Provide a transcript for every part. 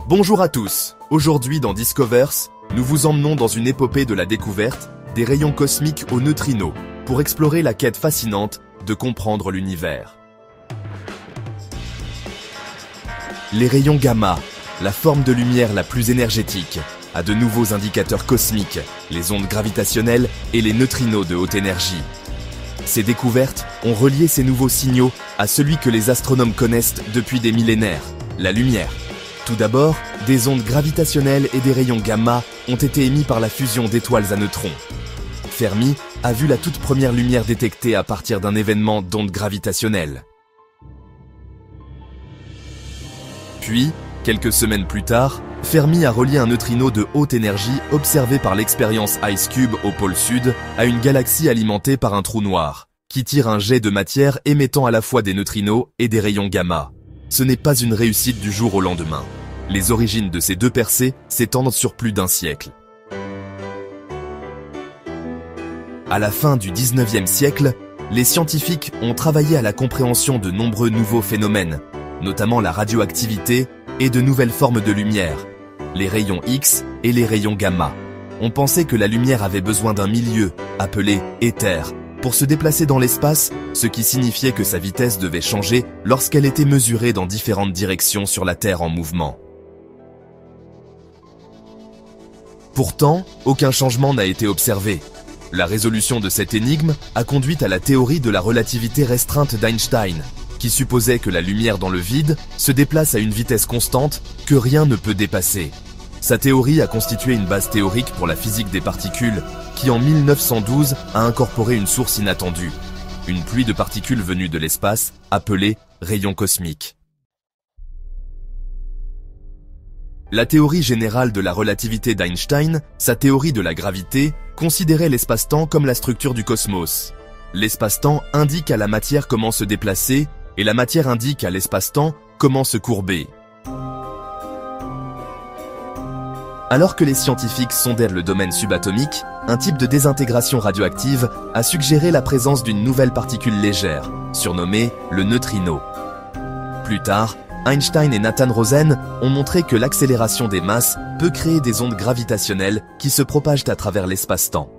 Bonjour à tous. Aujourd'hui dans Discoverse, nous vous emmenons dans une épopée de la découverte des rayons cosmiques aux neutrinos pour explorer la quête fascinante de comprendre l'univers. Les rayons gamma, la forme de lumière la plus énergétique, a de nouveaux indicateurs cosmiques, les ondes gravitationnelles et les neutrinos de haute énergie. Ces découvertes ont relié ces nouveaux signaux à celui que les astronomes connaissent depuis des millénaires, la lumière. Tout d'abord, des ondes gravitationnelles et des rayons gamma ont été émis par la fusion d'étoiles à neutrons. Fermi a vu la toute première lumière détectée à partir d'un événement d'ondes gravitationnelles. Puis, quelques semaines plus tard, Fermi a relié un neutrino de haute énergie observé par l'expérience IceCube au pôle sud à une galaxie alimentée par un trou noir, qui tire un jet de matière émettant à la fois des neutrinos et des rayons gamma. Ce n'est pas une réussite du jour au lendemain. Les origines de ces deux percées s'étendent sur plus d'un siècle. À la fin du 19e siècle, les scientifiques ont travaillé à la compréhension de nombreux nouveaux phénomènes, notamment la radioactivité et de nouvelles formes de lumière, les rayons X et les rayons gamma. On pensait que la lumière avait besoin d'un milieu, appelé éther, pour se déplacer dans l'espace, ce qui signifiait que sa vitesse devait changer lorsqu'elle était mesurée dans différentes directions sur la Terre en mouvement. Pourtant, aucun changement n'a été observé. La résolution de cette énigme a conduit à la théorie de la relativité restreinte d'Einstein, qui supposait que la lumière dans le vide se déplace à une vitesse constante que rien ne peut dépasser. Sa théorie a constitué une base théorique pour la physique des particules, qui en 1912 a incorporé une source inattendue, une pluie de particules venues de l'espace, appelée rayons cosmiques. La théorie générale de la relativité d'Einstein, sa théorie de la gravité, considérait l'espace-temps comme la structure du cosmos. L'espace-temps indique à la matière comment se déplacer, et la matière indique à l'espace-temps comment se courber. Alors que les scientifiques sondèrent le domaine subatomique, un type de désintégration radioactive a suggéré la présence d'une nouvelle particule légère, surnommée le neutrino. Plus tard, Einstein et Nathan Rosen ont montré que l'accélération des masses peut créer des ondes gravitationnelles qui se propagent à travers l'espace-temps.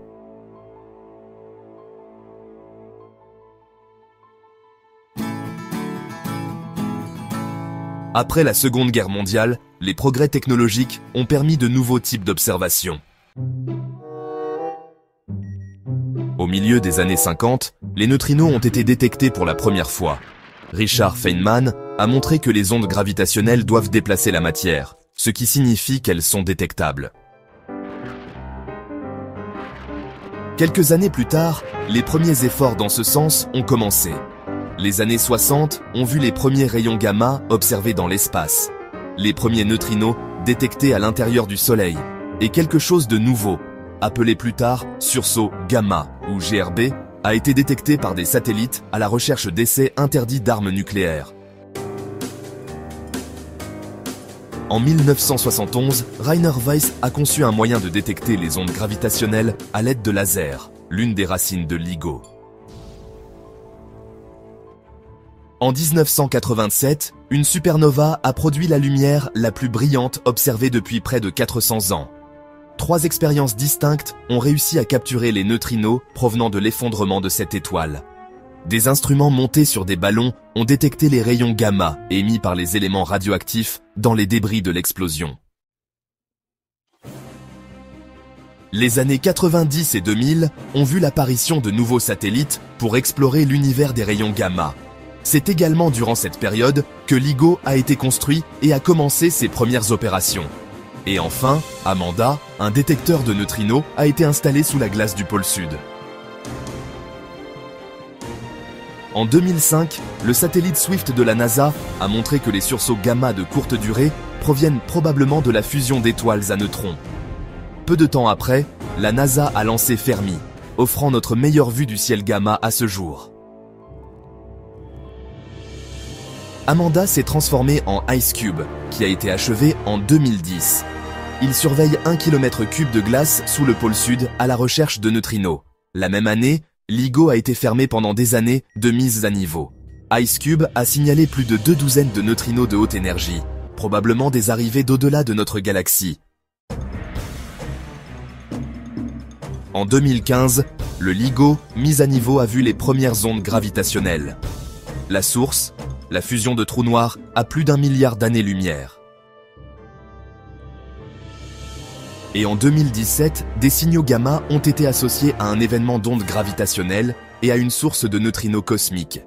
Après la Seconde Guerre mondiale, les progrès technologiques ont permis de nouveaux types d'observations. Au milieu des années 50, les neutrinos ont été détectés pour la première fois. Richard Feynman a montré que les ondes gravitationnelles doivent déplacer la matière, ce qui signifie qu'elles sont détectables. Quelques années plus tard, les premiers efforts dans ce sens ont commencé. Les années 60 ont vu les premiers rayons gamma observés dans l'espace, les premiers neutrinos détectés à l'intérieur du Soleil, et quelque chose de nouveau, appelé plus tard sursaut gamma ou GRB, a été détecté par des satellites à la recherche d'essais interdits d'armes nucléaires. En 1971, Rainer Weiss a conçu un moyen de détecter les ondes gravitationnelles à l'aide de lasers, l'une des racines de LIGO. En 1987, une supernova a produit la lumière la plus brillante observée depuis près de 400 ans. 3 expériences distinctes ont réussi à capturer les neutrinos provenant de l'effondrement de cette étoile. Des instruments montés sur des ballons ont détecté les rayons gamma émis par les éléments radioactifs dans les débris de l'explosion. Les années 90 et 2000 ont vu l'apparition de nouveaux satellites pour explorer l'univers des rayons gamma. C'est également durant cette période que LIGO a été construit et a commencé ses premières opérations. Et enfin, Amanda, un détecteur de neutrinos, a été installé sous la glace du pôle Sud. En 2005, le satellite Swift de la NASA a montré que les sursauts gamma de courte durée proviennent probablement de la fusion d'étoiles à neutrons. Peu de temps après, la NASA a lancé Fermi, offrant notre meilleure vue du ciel gamma à ce jour. Amanda s'est transformé en IceCube, qui a été achevé en 2010. Il surveille 1 km3 de glace sous le pôle sud à la recherche de neutrinos. La même année, LIGO a été fermé pendant des années de mise à niveau. IceCube a signalé plus de 2 douzaines de neutrinos de haute énergie, probablement des arrivées d'au-delà de notre galaxie. En 2015, le LIGO, mis à niveau, a vu les premières ondes gravitationnelles. La source, la fusion de trous noirs à plus d'1 milliard d'années-lumière. Et en 2017, des signaux gamma ont été associés à un événement d'ondes gravitationnelles et à une source de neutrinos cosmiques.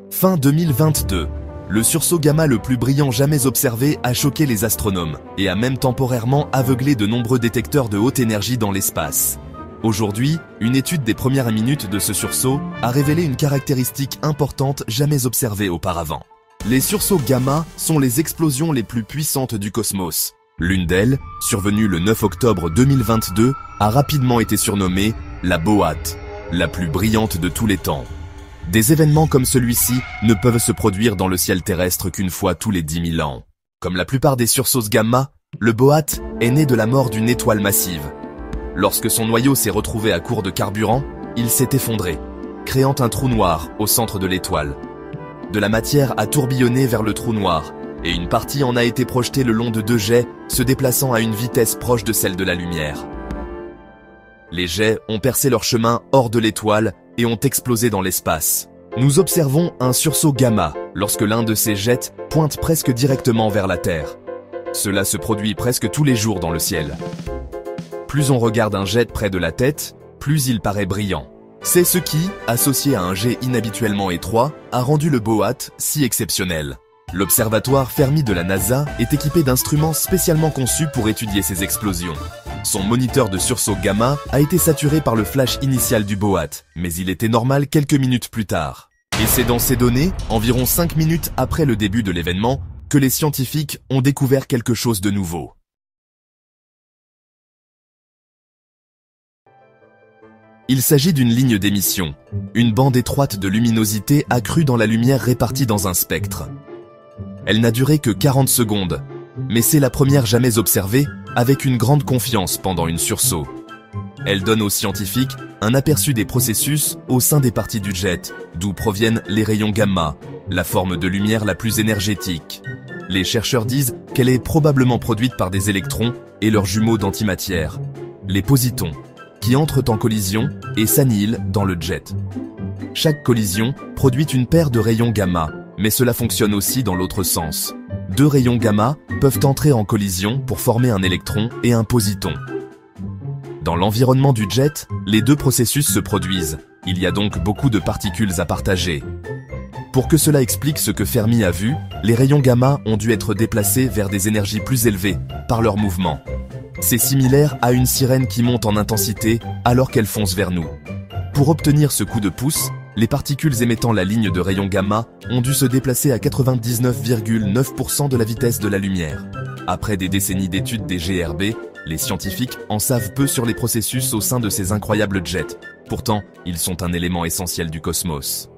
Fin 2022, le sursaut gamma le plus brillant jamais observé a choqué les astronomes et a même temporairement aveuglé de nombreux détecteurs de haute énergie dans l'espace. Aujourd'hui, une étude des premières minutes de ce sursaut a révélé une caractéristique importante jamais observée auparavant. Les sursauts gamma sont les explosions les plus puissantes du cosmos. L'une d'elles, survenue le 9 octobre 2022, a rapidement été surnommée la boîte, la plus brillante de tous les temps. Des événements comme celui-ci ne peuvent se produire dans le ciel terrestre qu'une fois tous les 10 000 ans. Comme la plupart des sursauts gamma, le boîte est né de la mort d'une étoile massive. Lorsque son noyau s'est retrouvé à court de carburant, il s'est effondré, créant un trou noir au centre de l'étoile. De la matière a tourbillonné vers le trou noir, et une partie en a été projetée le long de 2 jets, se déplaçant à une vitesse proche de celle de la lumière. Les jets ont percé leur chemin hors de l'étoile et ont explosé dans l'espace. Nous observons un sursaut gamma lorsque l'un de ces jets pointe presque directement vers la Terre. Cela se produit presque tous les jours dans le ciel. Plus on regarde un jet près de la tête, plus il paraît brillant. C'est ce qui, associé à un jet inhabituellement étroit, a rendu le boîte si exceptionnel. L'observatoire Fermi de la NASA est équipé d'instruments spécialement conçus pour étudier ces explosions. Son moniteur de sursaut gamma a été saturé par le flash initial du boîte, mais il était normal quelques minutes plus tard. Et c'est dans ces données, environ 5 minutes après le début de l'événement, que les scientifiques ont découvert quelque chose de nouveau. Il s'agit d'une ligne d'émission, une bande étroite de luminosité accrue dans la lumière répartie dans un spectre. Elle n'a duré que 40 secondes, mais c'est la première jamais observée avec une grande confiance pendant une sursaut. Elle donne aux scientifiques un aperçu des processus au sein des parties du jet, d'où proviennent les rayons gamma, la forme de lumière la plus énergétique. Les chercheurs disent qu'elle est probablement produite par des électrons et leurs jumeaux d'antimatière, les positons, qui entrent en collision et s'annihilent dans le jet. Chaque collision produit une paire de rayons gamma, mais cela fonctionne aussi dans l'autre sens. 2 rayons gamma peuvent entrer en collision pour former un électron et un positon. Dans l'environnement du jet, les 2 processus se produisent. Il y a donc beaucoup de particules à partager. Pour que cela explique ce que Fermi a vu, les rayons gamma ont dû être déplacés vers des énergies plus élevées par leur mouvement. C'est similaire à une sirène qui monte en intensité alors qu'elle fonce vers nous. Pour obtenir ce coup de pouce, les particules émettant la ligne de rayons gamma ont dû se déplacer à 99,9% de la vitesse de la lumière. Après des décennies d'études des GRB, les scientifiques en savent peu sur les processus au sein de ces incroyables jets. Pourtant, ils sont un élément essentiel du cosmos.